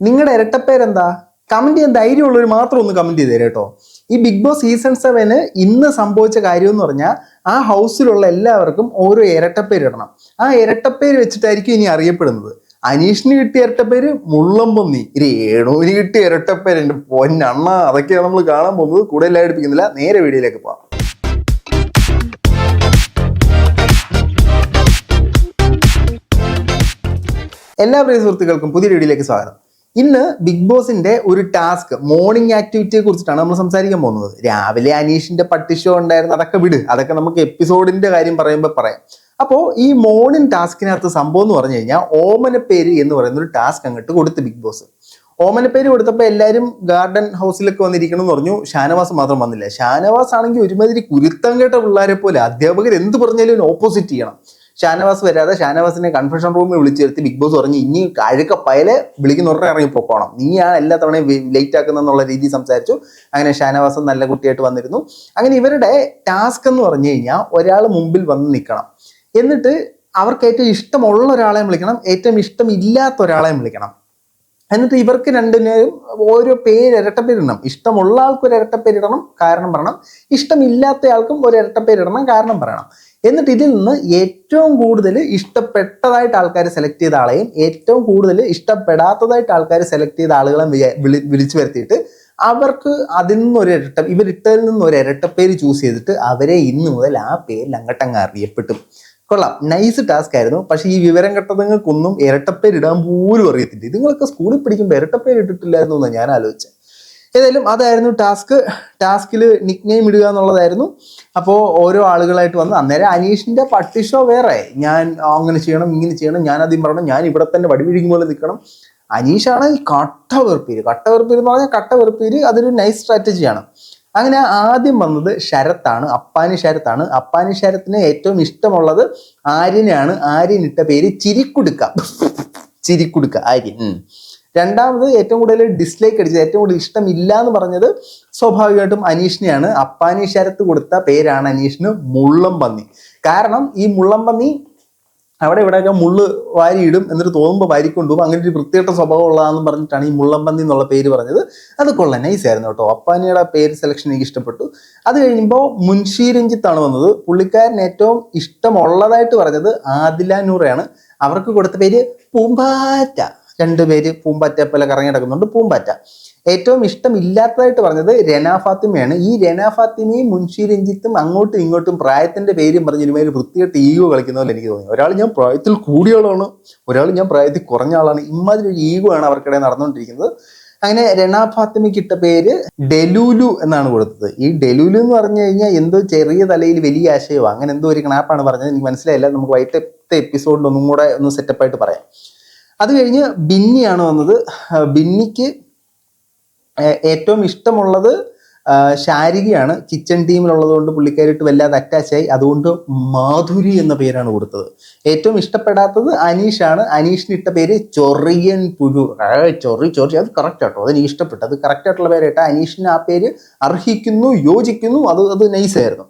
നിങ്ങളുടെ ഇരട്ടപ്പേരെന്താ? കമന്റ് ചെയ്യാൻ ധൈര്യമുള്ളവർ മാത്രം ഒന്ന് കമന്റ് ചെയ്തേരെ കേട്ടോ. ഈ ബിഗ് ബോസ് സീസൺ 7 ഇന്ന് സംഭവിച്ച കാര്യം എന്ന് പറഞ്ഞാൽ ആ ഹൗസിലുള്ള എല്ലാവർക്കും ഓരോ ഇരട്ടപ്പേരിടണം. ആ ഇരട്ടപ്പേര് വെച്ചിട്ടായിരിക്കും ഇനി അറിയപ്പെടുന്നത്. അനീഷിന് കിട്ടിയ ഇരട്ടപ്പേര് മുള്ളംപന്നി, രേണുവിന് കിട്ടിയ ഇരട്ടപ്പേര് എൻ്റെ പൊന്നണ്ണ. അതൊക്കെയാണ് നമ്മൾ കാണാൻ പോകുന്നത്. കൂടുതൽ അടുപ്പിക്കുന്നില്ല, നേരെ വീഡിയോയിലേക്ക് പോകാം. എല്ലാ പ്രിയ സുഹൃത്തുക്കൾക്കും പുതിയ വീഡിയോയിലേക്ക് സ്വാഗതം. ഇന്ന് ബിഗ് ബോസിന്റെ ഒരു ടാസ്ക്, മോർണിംഗ് ആക്ടിവിറ്റിയെ കുറിച്ചിട്ടാണ് നമ്മൾ സംസാരിക്കാൻ പോകുന്നത്. രാവിലെ അനീഷിന്റെ പട്ടി ഷോ ഉണ്ടായിരുന്നു, അതൊക്കെ വിട്, അതൊക്കെ നമുക്ക് എപ്പിസോഡിന്റെ കാര്യം പറയുമ്പോൾ പറയാം. അപ്പോൾ ഈ മോർണിംഗ് ടാസ്കിനകത്ത് സംഭവം എന്ന് പറഞ്ഞു കഴിഞ്ഞാൽ ഓമനപ്പേര് എന്ന് പറയുന്ന ഒരു ടാസ്ക് അങ്ങോട്ട് കൊടുത്ത് ബിഗ് ബോസ്. ഓമനപ്പേര് കൊടുത്തപ്പോൾ എല്ലാവരും ഗാർഡൻ ഹൗസിലൊക്കെ വന്നിരിക്കണം എന്ന് പറഞ്ഞു. ഷാനവാസ് മാത്രം വന്നില്ല. ഷാനവാസ് ആണെങ്കിൽ ഒരുമാതിരി കുരുത്തം കേട്ട പിള്ളേരെ പോലെ അധ്യാപകർ എന്ത് പറഞ്ഞാലും ഓപ്പോസിറ്റ് ചെയ്യണം. ഷാനവാസ് വരാതെ ഷാനവാസിനെ കൺഫെഷൻ റൂമിൽ വിളിച്ചു വരുത്തി ബിഗ് ബോസ് പറഞ്ഞു, ഇനി കഴുക പയലെ വിളിക്കുന്നവരുടെ ഇറങ്ങി പൊക്കോണം, നീയാണ് എല്ലാ തവണയും ലേറ്റ് ആക്കുന്നെന്നുള്ള രീതി സംസാരിച്ചു. അങ്ങനെ ഷാനവാസ് നല്ല കുട്ടിയായിട്ട് വന്നിരുന്നു. അങ്ങനെ ഇവരുടെ ടാസ്ക് എന്ന് പറഞ്ഞു കഴിഞ്ഞാൽ ഒരാൾ മുമ്പിൽ വന്ന് നിൽക്കണം, എന്നിട്ട് അവർക്ക് ഏറ്റവും ഇഷ്ടമുള്ള ഒരാളെയും വിളിക്കണം, ഏറ്റവും ഇഷ്ടമില്ലാത്ത ഒരാളെയും വിളിക്കണം. എന്നിട്ട് ഇവർക്ക് രണ്ടിനും ഓരോ പേര് ഇരട്ടപ്പേരിടണം. ഇഷ്ടമുള്ള ആൾക്ക് ഒരു ഇരട്ടപ്പേരിടണം, കാരണം പറയണം. ഇഷ്ടമില്ലാത്ത ആൾക്കും ഒരു ഇരട്ടപ്പേരിടണം, കാരണം പറയണം. എന്നിട്ട് ഇതിൽ നിന്ന് ഏറ്റവും കൂടുതൽ ഇഷ്ടപ്പെട്ടതായിട്ട് ആൾക്കാർ സെലക്ട് ചെയ്ത ആളെയും ഏറ്റവും കൂടുതൽ ഇഷ്ടപ്പെടാത്തതായിട്ട് ആൾക്കാർ സെലക്ട് ചെയ്ത ആളുകളെ വിളിച്ചു വരുത്തിയിട്ട് അവർക്ക് അതിൽ നിന്നൊരു ഇവരിട്ടതിൽ നിന്ന് ഒരു ഇരട്ടപ്പേര് ചൂസ് ചെയ്തിട്ട് അവരെ ഇന്ന് മുതൽ ആ പേരിൽ അങ്ങോട്ടങ്ങ് അറിയപ്പെട്ടു. കൊള്ളാം, നൈസ് ടാസ്ക് ആയിരുന്നു. പക്ഷെ ഈ വിവരം കെട്ടതുങ്ങൾക്കൊന്നും ഇരട്ടപ്പേരിടാൻ പോലും അറിയത്തില്ല. ഇതുങ്ങളൊക്കെ സ്കൂളിൽ പഠിക്കുമ്പോൾ ഇരട്ടപ്പേര് ഇട്ടിട്ടില്ലായിരുന്നു എന്നാണ് ഞാൻ ആലോചിച്ചത്. ഏതായാലും അതായിരുന്നു ടാസ്ക്. ടാസ്കിൽ നിക് നെയിം ഇടുക എന്നുള്ളതായിരുന്നു. അപ്പോൾ ഓരോ ആളുകളായിട്ട് വന്ന്, അന്നേരം അനീഷിന്റെ പട്ടി ഷോ വേറെ, ഞാൻ അങ്ങനെ ചെയ്യണം ഇങ്ങനെ ചെയ്യണം, ഞാൻ ആദ്യം പറയണം, ഞാൻ ഇവിടെ തന്നെ വടിപിടിക്കും പോലെ നിൽക്കണം. അനീഷാണ് ഈ കട്ട വെറുപ്പീര് എന്ന് പറഞ്ഞാൽ കട്ട വെറുപ്പീര്, അതൊരു നൈസ് സ്ട്രാറ്റജിയാണ്. അങ്ങനെ ആദ്യം വന്നത് ശരത്താണ്, അപ്പാനി ശരത്താണ്. അപ്പാനി ശരത്തിന് ഏറ്റവും ഇഷ്ടമുള്ളത് ആര്യനാണ്. ആര്യൻ ഇട്ട പേര് ചിരിക്കുടുക്ക ആര്യൻ. രണ്ടാമത് ഏറ്റവും കൂടുതൽ ഡിസ്ലൈക്ക് അടിച്ചത്, ഏറ്റവും കൂടുതൽ ഇഷ്ടമില്ല എന്ന് പറഞ്ഞത് സ്വാഭാവികമായിട്ടും അനീഷിനെയാണ്. അപ്പാനി ശരത്ത് കൊടുത്ത പേരാണ് അനീഷിന് മുള്ളംപന്നി. കാരണം ഈ മുള്ളംപന്നി അവിടെ ഇവിടെയൊക്കെ മുള്ള് വാരിയിടും, എന്നിട്ട് തോന്നുമ്പോൾ വാരിക്കൊണ്ടുപോകും. അങ്ങനെ ഒരു വൃത്തികെട്ട സ്വഭാവം ഉള്ളതാണെന്ന് പറഞ്ഞിട്ടാണ് ഈ മുള്ളംപന്നി എന്നുള്ള പേര് പറഞ്ഞത്. അത് കൊള്ളാം, നൈസ് ആയിരുന്നു കേട്ടോ. അപ്പാനിയുടെ പേര് സെലക്ഷൻ എനിക്ക് ഇഷ്ടപ്പെട്ടു. അത് കഴിയുമ്പോൾ മുൻഷി രഞ്ജിത്താണ് വന്നത്. പുള്ളിക്കാരൻ ഏറ്റവും ഇഷ്ടമുള്ളതായിട്ട് പറഞ്ഞത് ആദില നൂറയാണ്. അവർക്ക് കൊടുത്ത പേര് പൂമ്പാറ്റ. രണ്ടുപേര് പൂമ്പാറ്റ പോലെ കറങ്ങി നടക്കുന്നുണ്ട്, പൂമ്പാറ്റ. ഏറ്റവും ഇഷ്ടമില്ലാത്തതായിട്ട് പറഞ്ഞത് രന ഫാത്തിമയാണ്. ഈ രന ഫാത്തിമയും മുൻഷി രഞ്ജിത്തും അങ്ങോട്ടും ഇങ്ങോട്ടും പ്രായത്തിന്റെ പേരും പറഞ്ഞ് ഇതുമാതിരി വൃത്തിയായിട്ട് ഈഗോ കളിക്കുന്ന പോലെ എനിക്ക് തോന്നി. ഒരാൾ ഞാൻ പ്രായത്തിൽ കൂടിയ ആളാണ്, ഒരാൾ ഞാൻ പ്രായത്തിൽ കുറഞ്ഞ ആളാണ്. ഇമാതിരി ഒരു ഈഗോ ആണ് അവർക്കിടെ നടന്നുകൊണ്ടിരിക്കുന്നത്. അങ്ങനെ രന ഫാത്തിമയ്ക്ക് ഇട്ട പേര് ഡെലൂലു എന്നാണ് കൊടുത്തത്. ഈ ഡെലൂലു എന്ന് പറഞ്ഞു കഴിഞ്ഞാൽ എന്തോ ചെറിയ തലയിൽ വലിയ ആശയമോ അങ്ങനെ എന്തോ ഒരു ക്നാപ്പാണ് പറഞ്ഞത്, എനിക്ക് മനസ്സിലായില്ല. നമുക്ക് വൈകിട്ടത്തെ എപ്പിസോഡിൽ ഒന്നും കൂടെ ഒന്ന് സെറ്റപ്പായിട്ട് പറയാം. അത് കഴിഞ്ഞ് ബിന്നിയാണ് വന്നത്. ബിന്നിക്ക് ഏറ്റവും ഇഷ്ടമുള്ളത് ശാരികയാണ്. കിച്ചൺ ടീമിലുള്ളത് കൊണ്ട് പുള്ളിക്കാരിട്ട് വല്ലാതെ അറ്റാച്ചായി, അതുകൊണ്ട് മാധുരി എന്ന പേരാണ് കൊടുത്തത്. ഏറ്റവും ഇഷ്ടപ്പെടാത്തത് അനീഷാണ്. അനീഷിന് ഇട്ട പേര് ചൊറിയൻ പുഴു. ചൊറി അത് കറക്റ്റ് ആട്ടോ, അതെനിക്ക് ഇഷ്ടപ്പെട്ടു. അത് കറക്റ്റായിട്ടുള്ള പേരായിട്ട് അനീഷിന് ആ പേര് അർഹിക്കുന്നു, യോജിക്കുന്നു. അത് നൈസായിരുന്നു.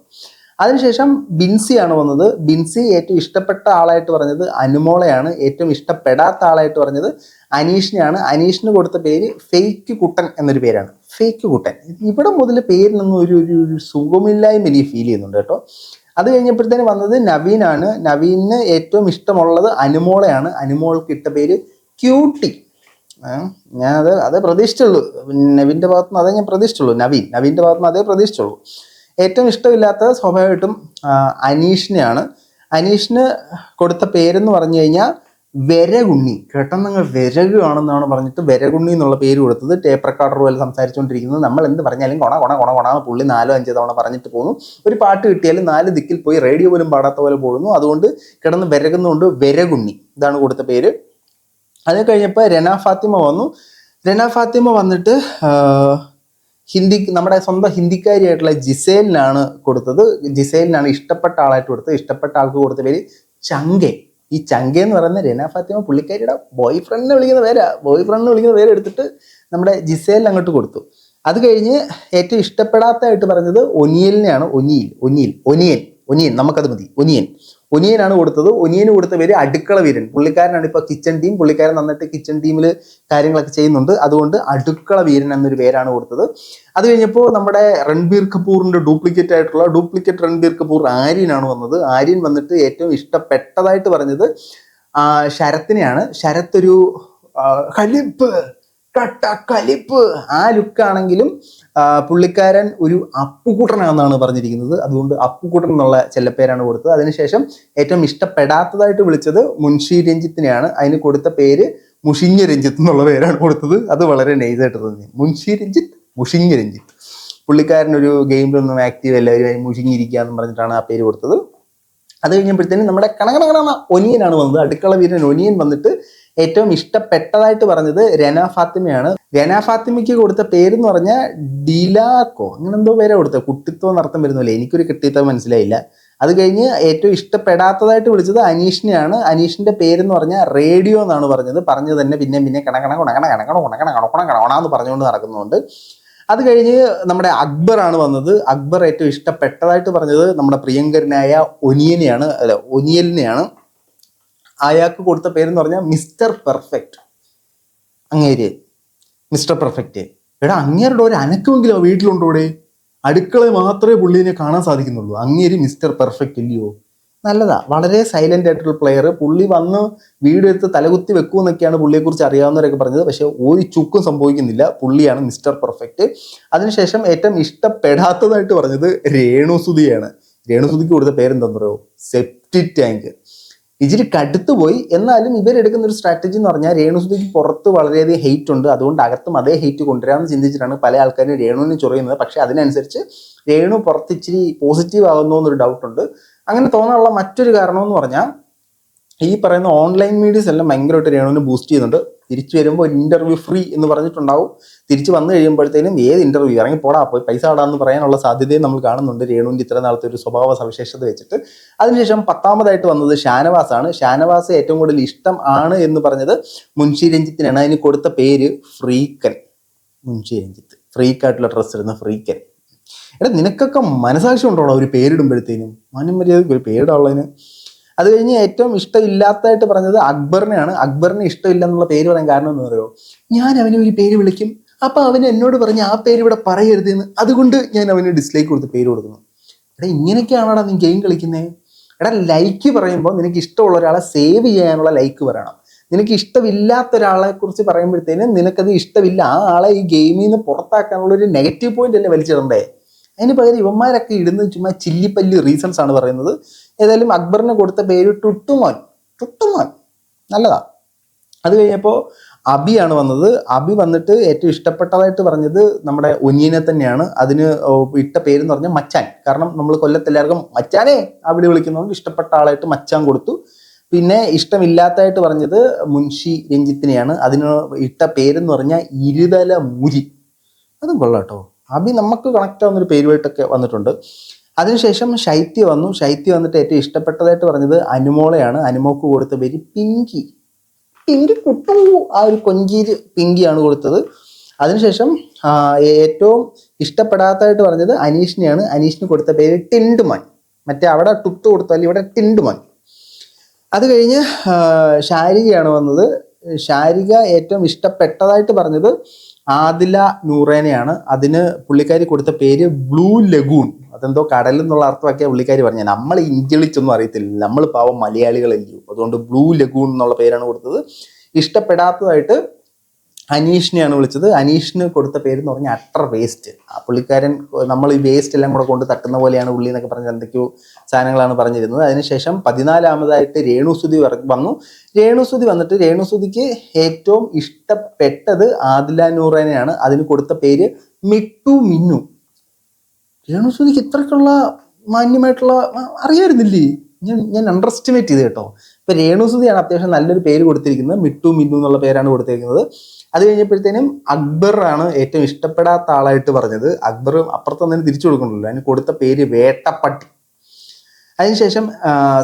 അതിനുശേഷം ബിൻസിയാണ് വന്നത്. ബിൻസി ഏറ്റവും ഇഷ്ടപ്പെട്ട ആളായിട്ട് പറഞ്ഞത് അനുമോളയാണ്. ഏറ്റവും ഇഷ്ടപ്പെടാത്ത ആളായിട്ട് പറഞ്ഞത് അനീഷിനെയാണ്. അനീഷിന് കൊടുത്ത പേര് ഫേക്ക് കുട്ടൻ എന്നൊരു പേരാണ്. ഫേക്ക് കുട്ടൻ. ഇവിടെ മുതൽ പേരിനൊന്നും ഒരു സുഖമില്ലായ്മ എനിക്ക് ഫീൽ ചെയ്യുന്നുണ്ട് കേട്ടോ. അത് കഴിഞ്ഞപ്പോഴത്തേന് വന്നത് നവീനാണ്. നവീന് ഏറ്റവും ഇഷ്ടമുള്ളത് അനുമോളയാണ്. അനുമോൾക്ക് ഇട്ട പേര് ക്യൂട്ടി. ഞാൻ അതേ പ്രതീക്ഷിച്ചുള്ളൂ. നവീൻ്റെ ഭാഗത്തുനിന്ന് അതേ ഞാൻ പ്രതീക്ഷിച്ചുള്ളൂ. നവീൻ്റെ ഭാഗത്തുനിന്ന് അതേ പ്രതീക്ഷിച്ചുള്ളൂ. ഏറ്റവും ഇഷ്ടമില്ലാത്തത് സ്വാഭാവികമായിട്ടും അനീഷിനെയാണ്. അനീഷിന് കൊടുത്ത പേരെന്ന് പറഞ്ഞു കഴിഞ്ഞാൽ വിരകുണ്ണി. കേട്ടെന്നങ്ങൾ വിരകുകയാണെന്നാണ് പറഞ്ഞിട്ട് വിരകുണ്ണി എന്നുള്ള പേര് കൊടുത്തത്. ടേപ്പ് റെക്കോർഡർ പോലെ സംസാരിച്ചുകൊണ്ടിരിക്കുന്നത്. നമ്മൾ എന്ത് പറഞ്ഞാലും കൊണ പുള്ളി 4-5 തവണ പറഞ്ഞിട്ട് പോകുന്നു. ഒരു പാട്ട് കിട്ടിയാലും 4 ദിക്കിൽ പോയി റേഡിയോ പോലും പാടാത്ത പോലെ പോകുന്നു. അതുകൊണ്ട് കിടന്ന് വിരകുന്നതുകൊണ്ട് വിരകുണ്ണി, ഇതാണ് കൊടുത്ത പേര്. അത് കഴിഞ്ഞപ്പോൾ രന ഫാത്തിമ വന്നു. രന ഫാത്തിമ വന്നിട്ട് നമ്മുടെ സ്വന്തം ഹിന്ദിക്കാരിയായിട്ടുള്ള ജിസേലിനാണ് കൊടുത്തത്. ജിസേലിനാണ് ഇഷ്ടപ്പെട്ട ആളായിട്ട് കൊടുത്തത്. ഇഷ്ടപ്പെട്ട ആൾക്ക് കൊടുത്ത പേര് ചങ്കെ. ഈ ചങ്കെ എന്ന് പറയുന്ന രന ഫാത്തിമ പുള്ളിക്കാരിയുടെ ബോയ് ഫ്രണ്ടിനെ വിളിക്കുന്ന പേര് എടുത്തിട്ട് നമ്മുടെ ജിസേലിന് അങ്ങോട്ട് കൊടുത്തു. അത് കഴിഞ്ഞ് ഏറ്റവും ഇഷ്ടപ്പെടാത്തതായിട്ട് പറഞ്ഞത് ഒനിയലിനെയാണ്. ഒനിയൻ നമുക്കത് മതി. ഒനിയനാണ് കൊടുത്തത്. ഒനിയന് കൊടുത്ത പേര് അടുക്കള വീരൻ. പുള്ളിക്കാരനാണ് ഇപ്പോൾ കിച്ചൺ ടീം. പുള്ളിക്കാരൻ നന്നിട്ട് കിച്ചൺ ടീമിൽ കാര്യങ്ങളൊക്കെ ചെയ്യുന്നുണ്ട്. അതുകൊണ്ട് അടുക്കള വീരൻ എന്നൊരു പേരാണ് കൊടുത്തത്. അത് കഴിഞ്ഞപ്പോൾ നമ്മുടെ രൺബീർ കപൂറിന്റെ ഡ്യൂപ്ലിക്കേറ്റ് രൺബീർ കപൂർ ആര്യനാണ് വന്നത്. ആര്യൻ വന്നിട്ട് ഏറ്റവും ഇഷ്ടപ്പെട്ടതായിട്ട് പറഞ്ഞത് ശരത്തിനെയാണ്. ശരത്ത് ഒരു കലിപ്പ് കട്ട കലിപ്പ് ആ ലുക്കാണെങ്കിലും പുള്ളിക്കാരൻ ഒരു അപ്പുകുട്ടനാണെന്നാണ് പറഞ്ഞിരിക്കുന്നത്. അതുകൊണ്ട് അപ്പുകുട്ടൻ എന്നുള്ള ചെല്ലപ്പേരാണ് കൊടുത്തത്. അതിനുശേഷം ഏറ്റവും ഇഷ്ടപ്പെടാത്തതായിട്ട് വിളിച്ചത് മുൻഷി രഞ്ജിത്തിനെയാണ്. അതിന് കൊടുത്ത പേര് മുഷിഞ്ഞ രഞ്ജിത്ത് എന്നുള്ള പേരാണ് കൊടുത്തത്. അത് വളരെ നൈസായിട്ട് തോന്നി. മുൻഷി രഞ്ജിത്ത്, മുഷിഞ്ഞ രഞ്ജിത്ത്. പുള്ളിക്കാരൻ ഒരു ഗെയിമിലൊന്നും ആക്റ്റീവ് എല്ലാവരും മുഷിഞ്ഞിരിക്കുക എന്ന് പറഞ്ഞിട്ടാണ് ആ പേര് കൊടുത്തത്. അത് കഴിഞ്ഞപ്പോഴത്തേനും നമ്മുടെ കണകണ ഒനിയനാണ് വന്നത്. അടുക്കള വീരൻ ഒനിയൻ വന്നിട്ട് ഏറ്റവും ഇഷ്ടപ്പെട്ടതായിട്ട് പറഞ്ഞത് രന ഫാത്തിമയാണ്. രന ഫാത്തിമയ്ക്ക് കൊടുത്ത പേരെന്ന് പറഞ്ഞാൽ ഡിലാക്കോ അങ്ങനെ എന്തോ പേരാ കൊടുത്തത്. കുട്ടിത്വം എന്നർത്ഥം വരുന്നില്ല, എനിക്കൊരു കിട്ടിയത്തോ മനസ്സിലായില്ല. അത് കഴിഞ്ഞ് ഏറ്റവും ഇഷ്ടപ്പെടാത്തതായിട്ട് വിളിച്ചത് അനീഷിനെയാണ്. അനീഷിന്റെ പേരെന്ന് പറഞ്ഞാൽ റേഡിയോ എന്നാണ് പറഞ്ഞത് തന്നെ പിന്നെ കണക്കണ പറഞ്ഞുകൊണ്ട് നടക്കുന്നുണ്ട്. അത് കഴിഞ്ഞ് നമ്മുടെ അക്ബറാണ് വന്നത്. അക്ബർ ഏറ്റവും ഇഷ്ടപ്പെട്ടതായിട്ട് പറഞ്ഞത് നമ്മുടെ പ്രിയങ്കരനായ ഒനിയലിനെയാണ്. അയാൾക്ക് കൊടുത്ത പേരെന്ന് പറഞ്ഞാൽ മിസ്റ്റർ പെർഫെക്റ്റ്. അങ്ങേര് മിസ്റ്റർ പെർഫെക്റ്റ്. എടാ അങ്ങേരുടെ ഒരു അനക്കമെങ്കിലും വീട്ടിലുണ്ടോടെ? അടുക്കളയിൽ മാത്രമേ പുള്ളീനെ കാണാൻ സാധിക്കുന്നുള്ളൂ. അങ്ങേര് മിസ്റ്റർ പെർഫെക്റ്റ് ഇല്ലയോ? നല്ലതാ, വളരെ സൈലന്റ് ആയിട്ടുള്ള പ്ലെയർ. പുള്ളി വന്ന് വീട് എടുത്ത് തലകുത്തി വെക്കുമെന്നൊക്കെയാണ് പുള്ളിയെക്കുറിച്ച് അറിയാവുന്നവരൊക്കെ പറഞ്ഞത്. പക്ഷെ ഒരു ചുക്കും സംഭവിക്കുന്നില്ല. പുള്ളിയാണ് മിസ്റ്റർ പെർഫെക്റ്റ്. അതിനുശേഷം ഏറ്റവും ഇഷ്ടപ്പെടാത്തതായിട്ട് പറഞ്ഞത് രേണുസുതിയാണ്. രേണുസുതിക്ക് കൊടുത്ത പേരെന്താന്ന് പറയുമോ? Septic tank. ഇച്ചിരി കടുത്തു പോയി. എന്നാലും ഇവരെടുക്കുന്ന ഒരു സ്ട്രാറ്റജി എന്ന് പറഞ്ഞാൽ രേണുസുതിക്ക് പുറത്ത് വളരെയധികം ഹെയ്റ്റ് ഉണ്ട്. അതുകൊണ്ട് അകത്തും അതേ ഹെയ്റ്റ് കൊണ്ടുവരാമെന്ന് ചിന്തിച്ചിട്ടാണ് പല ആൾക്കാരും രേണുവിനെ ചൊറിയുന്നത്. പക്ഷെ അതിനനുസരിച്ച് രേണു പുറത്ത് ഇച്ചിരി പോസിറ്റീവ് ആകുന്നു എന്നൊരു ഡൗട്ടുണ്ട്. അങ്ങനെ തോന്നാനുള്ള മറ്റൊരു കാരണം എന്ന് പറഞ്ഞാൽ ഈ പറയുന്ന ഓൺലൈൻ മീഡിയസ് എല്ലാം ഭയങ്കരമായിട്ട് രേണുവിനെ ബൂസ്റ്റ് ചെയ്യുന്നുണ്ട്. തിരിച്ചു വരുമ്പോൾ ഇന്റർവ്യൂ ഫ്രീ എന്ന് പറഞ്ഞിട്ടുണ്ടാവും. തിരിച്ചു വന്നു കഴിയുമ്പോഴത്തേനും ഏത് ഇന്റർവ്യൂ ഇറങ്ങി പോടാ പോയി പൈസ ആടാന്ന് പറയാനുള്ള സാധ്യതയും നമ്മൾ കാണുന്നുണ്ട് രേണുവിൻ്റെ ഇത്ര നാളത്തെ ഒരു സ്വഭാവ സവിശേഷത വെച്ചിട്ട്. അതിനുശേഷം 10ാമതായിട്ട് വന്നത് ഷാനവാസ് ആണ്. ഷാനവാസ് ഏറ്റവും കൂടുതൽ ഇഷ്ടം ആണ് എന്ന് പറഞ്ഞത് മുൻഷി രഞ്ജിത്തിനാണ്. അതിന് കൊടുത്ത പേര് ഫ്രീക്കൻ. മുൻഷി രഞ്ജിത്ത് ഫ്രീക്കായിട്ടുള്ള ഡ്രസ്സ് ഇടുന്ന ഫ്രീക്കൻ. എടാ നിനക്കൊക്കെ മനസാക്ഷി ഉണ്ടോളൂ ഒരു പേരിടുമ്പോഴത്തേനും? മാന്യമര്യാദക്ക് ഒരു പേരിടാനുള്ളതിന്. അത് കഴിഞ്ഞ് ഏറ്റവും ഇഷ്ടമില്ലാത്തതായിട്ട് പറഞ്ഞത് അക്ബറിനെയാണ്. അക്ബറിന് ഇഷ്ടമില്ല എന്നുള്ള പേര് പറയാൻ കാരണം എന്ന് പറയുമോ? ഞാൻ അവനെ ഒരു പേര് വിളിക്കും, അപ്പൊ അവൻ എന്നോട് പറഞ്ഞ് ആ പേര് ഇവിടെ പറയരുതെന്ന്, അതുകൊണ്ട് ഞാൻ അവന് ഡിസ്ലൈക്ക് കൊടുത്ത് പേര് കൊടുക്കുന്നു. എടാ ഇങ്ങനെയൊക്കെയാണോടാ നീ ഗെയിം കളിക്കുന്നത്? എടാ ലൈക്ക് പറയുമ്പോൾ നിനക്ക് ഇഷ്ടമുള്ള ഒരാളെ സേവ് ചെയ്യാനുള്ള ലൈക്ക് പറയണം. നിനക്ക് ഇഷ്ടമില്ലാത്ത ഒരാളെ കുറിച്ച് പറയുമ്പോഴത്തേനും നിനക്കത് ഇഷ്ടമില്ല, ആ ആളെ ഈ ഗെയിമിൽ നിന്ന് പുറത്താക്കാനുള്ള ഒരു നെഗറ്റീവ് പോയിന്റ് അല്ലേ വലിച്ചിടണ്ടേ? അതിന് പകരം ഇവന്മാരൊക്കെ ഇടുന്നത് ചുമ്മാ ചില്ലിപ്പല്ലി റീസൺസ് ആണ് പറയുന്നത്. ഏതായാലും അക്ബറിന് കൊടുത്ത പേര് ടുട്ടുമോൻ. നല്ലതാ. അത് കഴിഞ്ഞപ്പോൾ അബിയാണ് വന്നത്. അബി വന്നിട്ട് ഏറ്റവും ഇഷ്ടപ്പെട്ടതായിട്ട് പറഞ്ഞത് നമ്മുടെ ഒനിയനെ തന്നെയാണ്. അതിന് ഇട്ട പേരെന്ന് പറഞ്ഞാൽ മച്ചാൻ. കാരണം നമ്മൾ കൊല്ലത്തെല്ലാവർക്കും മച്ചാനെ അവിടെ വിളിക്കുന്നതുകൊണ്ട് ഇഷ്ടപ്പെട്ട ആളായിട്ട് മച്ചാൻ കൊടുത്തു. പിന്നെ ഇഷ്ടമില്ലാത്തതായിട്ട് പറഞ്ഞത് മുൻഷി രഞ്ജിത്തിനെയാണ്. അതിന് ഇട്ട പേരെന്ന് പറഞ്ഞാൽ ഇരുതല മുരി. അതും കൊള്ളാട്ടോ. അബി നമുക്ക് കണക്ട് ആവുന്നൊരു പേരുമായിട്ടൊക്കെ വന്നിട്ടുണ്ട്. അതിനുശേഷം ശൈത്യ വന്നു. ശൈത്യ വന്നിട്ട് ഏറ്റവും ഇഷ്ടപ്പെട്ടതായിട്ട് പറഞ്ഞത് അനുമോളെയാണ്. അനുമോക്ക് കൊടുത്ത പേര് പിങ്കി. പിങ്കി കുട്ടു, ആ ഒരു കൊഞ്ചീര് പിങ്കിയാണ് കൊടുത്തത്. അതിനുശേഷം ഏറ്റവും ഇഷ്ടപ്പെടാത്തതായിട്ട് പറഞ്ഞത് അനീഷിനെയാണ്. അനീഷിന് കൊടുത്ത പേര് ടിൻഡുമോൻ. മറ്റേ അവിടെ ടുട്ടു കൊടുത്താൽ ഇവിടെ ടിൻഡുമോൻ. അത് കഴിഞ്ഞ് ശാരികയാണ് വന്നത്. ശാരിക ഏറ്റവും ഇഷ്ടപ്പെട്ടതായിട്ട് പറഞ്ഞത് ആദില നൂറേനെയാണ്. അതിന് പുള്ളിക്കാരി കൊടുത്ത പേര് ബ്ലൂ ലഗൂൺ. അതെന്തോ കടൽ എന്നുള്ള അർത്ഥമൊക്കെയാണ് പുള്ളിക്കാരി പറഞ്ഞത്. നമ്മൾ ഇംഗ്ലീഷൊന്നും അറിയത്തില്ല, നമ്മൾ പാവം മലയാളികളല്ലയോ. അതുകൊണ്ട് ബ്ലൂ ലഗൂൺ എന്നുള്ള പേരാണ് കൊടുത്തത്. ഇഷ്ടപ്പെടാത്തതായിട്ട് അനീഷിനെയാണ് വിളിച്ചത്. അനീഷിന് കൊടുത്ത പേരെന്ന് പറഞ്ഞാൽ അട്ടർ വേസ്റ്റ്. ആ പുള്ളിക്കാരൻ നമ്മൾ ഈ വേസ്റ്റ് എല്ലാം കൂടെ കൊണ്ട് തട്ടുന്ന പോലെയാണ് പുള്ളി എന്നൊക്കെ പറഞ്ഞ് എന്തൊക്കെയോ സാധനങ്ങളാണ് പറഞ്ഞിരുന്നത്. അതിനുശേഷം 14ാമതായിട്ട് രേണുസുതി വന്നു. രേണുസുതി വന്നിട്ട് രേണുസുതിക്ക് ഏറ്റവും ഇഷ്ടപ്പെട്ടത് ആദില നൂറേനെയാണ്. അതിന് കൊടുത്ത പേര് മിട്ടു മിന്നു. രേണുസുതിക്ക് ഇത്രക്കുള്ള മാന്യമായിട്ടുള്ള അറിയായിരുന്നില്ലേ? ഞാൻ അണ്ടർ എസ്റ്റിമേറ്റ് ചെയ്ത് കേട്ടോ. ഇപ്പൊ രേണുസുതിയാണ് അത്യാവശ്യം നല്ലൊരു പേര് കൊടുത്തിരിക്കുന്നത്. മിട്ടു മിന്നു എന്നുള്ള പേരാണ് കൊടുത്തിരിക്കുന്നത്. അത് കഴിഞ്ഞപ്പോഴത്തേനും അക്ബറാണ് ഏറ്റവും ഇഷ്ടപ്പെടാത്ത ആളായിട്ട് പറഞ്ഞത്. അക്ബർ അപ്പുറത്തൊന്നും തിരിച്ചു കൊടുക്കണല്ലോ. അതിന് കൊടുത്ത പേര് വേട്ടപ്പട്ടി. അതിനുശേഷം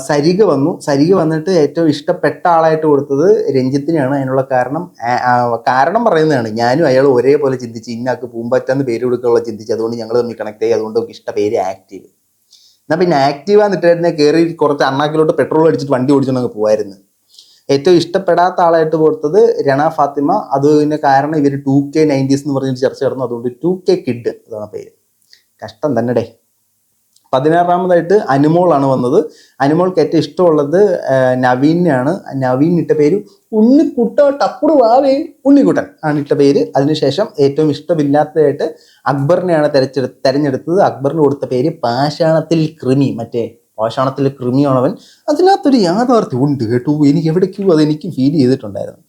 സരിക വന്നു. സരിക വന്നിട്ട് ഏറ്റവും ഇഷ്ടപ്പെട്ട ആളായിട്ട് കൊടുത്തത് രഞ്ജിത്തിനെയാണ്. അതിനുള്ള കാരണം പറയുന്നതാണ്. ഞാനും അയാൾ ഒരേപോലെ ചിന്തിച്ച് ഇന്നാക്ക് പൂമ്പാറ്റാന്ന് പേര് കൊടുക്കാനുള്ള ചിന്തിച്ച്, അതുകൊണ്ട് ഞങ്ങൾ തമ്മിൽ കണക്ട് ആയി. അതുകൊണ്ട് ഇഷ്ട പേര് ആക്റ്റീവ്. എന്നാൽ പിന്നെ ആക്റ്റീവാ നിട്ടായിരുന്നെ കയറി കുറച്ച് അണ്ണാക്കിലോട്ട് പെട്രോൾ അടിച്ചിട്ട് വണ്ടി ഓടിച്ചോണ്ടങ്ങ് പോവായിരുന്നു. ഏറ്റവും ഇഷ്ടപ്പെടാത്ത ആളായിട്ട് കൊടുത്തത് രണ ഫാത്തിമ. അതിന് കാരണം ഇവർ 2K90s എന്ന് പറഞ്ഞിട്ട് ചർച്ച നടന്നു, അതുകൊണ്ട് 2K കിഡ് അതാണ് പേര്. കഷ്ടം തന്നെടേ. 16ാമതായിട്ട് അനുമോളാണ് വന്നത്. അനുമോൾക്ക് ഏറ്റവും ഇഷ്ടമുള്ളത് നവീനെയാണ്. നവീൻ ഇട്ട പേര് ഉണ്ണിക്കുട്ട ടപ്പുറു വാവേ ഉണ്ണിക്കുട്ടൻ ആണ് ഇട്ട പേര്. അതിനുശേഷം ഏറ്റവും ഇഷ്ടമില്ലാത്തതായിട്ട് അക്ബറിനെയാണ് തെരഞ്ഞെടുത്തത്. അക്ബറിന് കൊടുത്ത പേര് പാഷാണത്തിൽ കൃമി. മറ്റേ പാഷാണത്തിൽ കൃമിയാണവൻ. അതിനകത്തൊരു യാഥാർത്ഥ്യം ഉണ്ട് കേട്ടോ, എനിക്ക് എവിടേക്കോ അതെനിക്ക് ഫീൽ ചെയ്തിട്ടുണ്ടായിരുന്നു.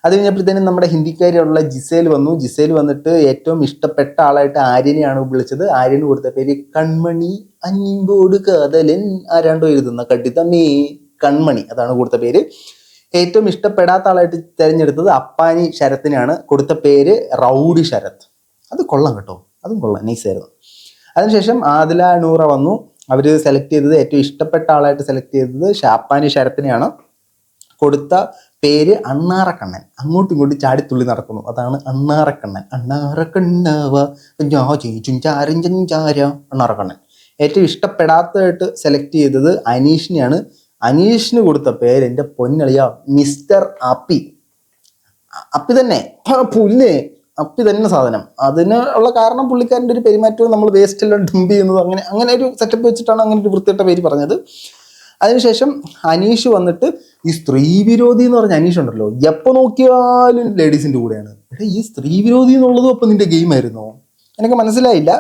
അത് കഴിഞ്ഞപ്പോഴത്തേനും നമ്മുടെ ഹിന്ദിക്കാരിയുള്ള ജിസേൽ വന്നു. ജിസേൽ വന്നിട്ട് ഏറ്റവും ഇഷ്ടപ്പെട്ട ആളായിട്ട് ആര്യനെയാണ് വിളിച്ചത്. ആര്യന് കൊടുത്ത പേര് കൺമണി അൻപോട് കാതലൻ ആരാണ്ടോ എഴുതുന്ന കടിതമേ കൺമണി, അതാണ് കൊടുത്ത പേര്. ഏറ്റവും ഇഷ്ടപ്പെടാത്ത ആളായിട്ട് തിരഞ്ഞെടുത്തത് അപ്പാനി ശരത്തിനാണ്. കൊടുത്ത പേര് റൗഡി ശരത്. അത് കൊള്ളാം കേട്ടോ, അതും കൊള്ളാം, നൈസായിരുന്നു. അതിനുശേഷം ആദില നൂറ വന്നു. അവർ സെലക്ട് ചെയ്തത് ഏറ്റവും ഇഷ്ടപ്പെട്ട ആളായിട്ട് സെലക്ട് ചെയ്തത് ഷാപ്പാനി ശരത്തിനെയാണ്. കൊടുത്ത പേര് അണ്ണാറക്കണ്ണൻ. അങ്ങോട്ടും ഇങ്ങോട്ടും ചാടിത്തുള്ളി നടക്കുന്നു, അതാണ് അണ്ണാറക്കണ്ണൻ. അണ്ണാറക്കണ്ണാവ അണ്ണാറക്കണ്ണൻ. ഏറ്റവും ഇഷ്ടപ്പെടാത്തതായിട്ട് സെലക്ട് ചെയ്തത് അനീഷിനെയാണ്. അനീഷിന് കൊടുത്ത പേര് എൻ്റെ പൊന്നളിയ മിസ്റ്റർ അപ്പി. അപ്പി തന്നെ, പുല്ലേ അപ്പി തന്നെ സാധനം. അതിന് ഉള്ള കാരണം പുള്ളിക്കാരൻ്റെ ഒരു പെരുമാറ്റവും നമ്മൾ വേസ്റ്റ് എല്ലാം ഡംപ് ചെയ്യുന്നത് അങ്ങനെ ഒരു സെറ്റപ്പ് വെച്ചിട്ടാണ് അങ്ങനെ ഒരു വൃത്തിയിട്ട പേര് പറഞ്ഞത്. അതിനുശേഷം അനീഷ് വന്നിട്ട് ഈ സ്ത്രീ വിരോധി എന്ന് പറഞ്ഞ അനീഷ് ഉണ്ടല്ലോ, എപ്പോൾ നോക്കിയാലും ലേഡീസിൻ്റെ കൂടെയാണ്. എടാ ഈ സ്ത്രീ വിരോധി എന്നുള്ളതും അപ്പം നിന്റെ ഗെയിമായിരുന്നോ? എനിക്ക് മനസ്സിലായില്ല.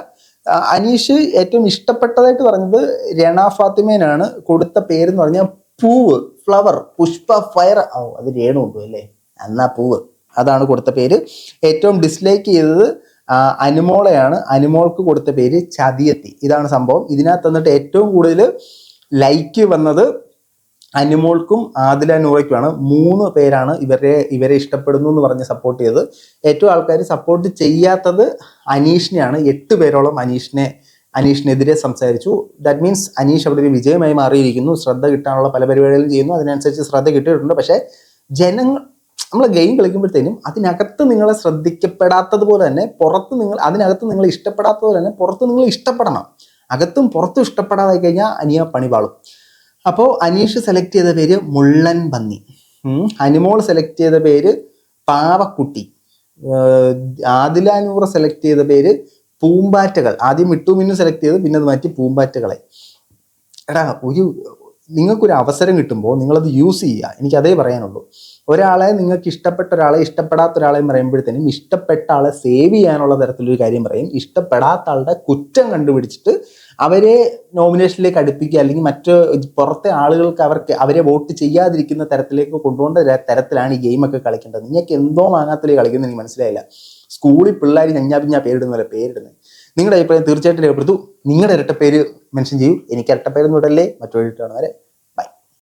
അനീഷ് ഏറ്റവും ഇഷ്ടപ്പെട്ടതായിട്ട് പറഞ്ഞത് രണ ഫാത്തിമേനാണ്. കൊടുത്ത പേരെന്ന് പറഞ്ഞാൽ പൂവ്, ഫ്ലവർ, പുഷ്പ, ഫയർ. അത് രേണു ഉണ്ടോ അല്ലേ, എന്നാ പൂവ്, അതാണ് കൊടുത്ത പേര്. ഏറ്റവും ഡിസ്ലൈക്ക് ചെയ്തത് അനുമോളെയാണ്. അനുമോൾക്ക് കൊടുത്ത പേര് ചതിയത്തി. ഇതാണ് സംഭവം. ഇതിനകത്ത് വന്നിട്ട് ഏറ്റവും കൂടുതൽ ലൈക്ക് വന്നത് അനുമോൾക്കും ആദില നൂറയ്ക്കുമാണ്. 3 പേരാണ് ഇവരെ ഇഷ്ടപ്പെടുന്നു എന്ന് പറഞ്ഞ് സപ്പോർട്ട് ചെയ്തത്. ഏറ്റവും ആൾക്കാർ സപ്പോർട്ട് ചെയ്യാത്തത് അനീഷിനെയാണ്. 8 പേരോളം അനീഷിനെതിരെ സംസാരിച്ചു. ദാറ്റ് മീൻസ് അനീഷ് അവിടെ ഒരു വിജയമായി മാറിയിരിക്കുന്നു. ശ്രദ്ധ കിട്ടാനുള്ള പല പരിപാടികളും ചെയ്യുന്നു, അതിനനുസരിച്ച് ശ്രദ്ധ കിട്ടിയിട്ടുണ്ട്. പക്ഷേ ജനങ്ങൾ നമ്മൾ ഗെയിം കളിക്കുമ്പോഴത്തേനും അതിനകത്ത് നിങ്ങളെ ശ്രദ്ധിക്കപ്പെടാത്തതുപോലെ തന്നെ അതിനകത്ത് നിങ്ങൾ ഇഷ്ടപ്പെടാത്തതുപോലെ തന്നെ പുറത്ത് നിങ്ങൾ ഇഷ്ടപ്പെടണം. അകത്തും പുറത്തും ഇഷ്ടപ്പെടാതെ കഴിഞ്ഞാൽ അനിയ പണി പാളും. അപ്പോൾ അനീഷ് സെലക്ട് ചെയ്ത പേര് മുള്ളൻ പന്നി. അനുമോൾ സെലക്ട് ചെയ്ത പേര് പാവക്കുട്ടി. ആദില നൂറ സെലക്ട് ചെയ്ത പേര് പൂമ്പാറ്റകൾ. ആദ്യം മിന്നു സെലക്ട് ചെയ്ത് പിന്നെ അത് മാറ്റി പൂമ്പാറ്റകളെ. എടാ നിങ്ങൾക്കൊരു അവസരം കിട്ടുമ്പോൾ നിങ്ങളത് യൂസ് ചെയ്യുക, എനിക്കതേ പറയാനുള്ളൂ. നിങ്ങൾക്ക് ഇഷ്ടപ്പെട്ട ഒരാളെ ഇഷ്ടപ്പെടാത്ത ഒരാളെയും പറയുമ്പോഴത്തേനും ഇഷ്ടപ്പെട്ട ആളെ സേവ് ചെയ്യാനുള്ള തരത്തിലൊരു കാര്യം പറയും. ഇഷ്ടപ്പെടാത്ത ആളുടെ കുറ്റം കണ്ടുപിടിച്ചിട്ട് അവരെ നോമിനേഷനിലേക്ക് അടുപ്പിക്കുക, അല്ലെങ്കിൽ പുറത്തെ ആളുകൾക്ക് അവരെ വോട്ട് ചെയ്യാതിരിക്കുന്ന തരത്തിലേക്ക് കൊണ്ടുപോകേണ്ട തരത്തിലാണ് ഈ ഗെയിമൊക്കെ കളിക്കേണ്ടത്. നിങ്ങൾക്ക് എന്തോ മാങ്ങാത്തിലേക്ക് കളിക്കുന്നത് എനിക്ക് മനസ്സിലായില്ല. സ്കൂളിൽ പിള്ളേർ ഞഞ്ഞാ പേരിടുന്നവരെ പേരിടുന്നത്. നിങ്ങളുടെ അഭിപ്രായം തീർച്ചയായിട്ടും രേഖപ്പെടുത്തു. നിങ്ങളുടെ ഇരട്ടപ്പേര് മെൻഷൻ ചെയ്യൂ. എനിക്ക് ഇരട്ടപ്പേരൊന്നും ഇടല്ലേ. മറ്റൊരു വരെ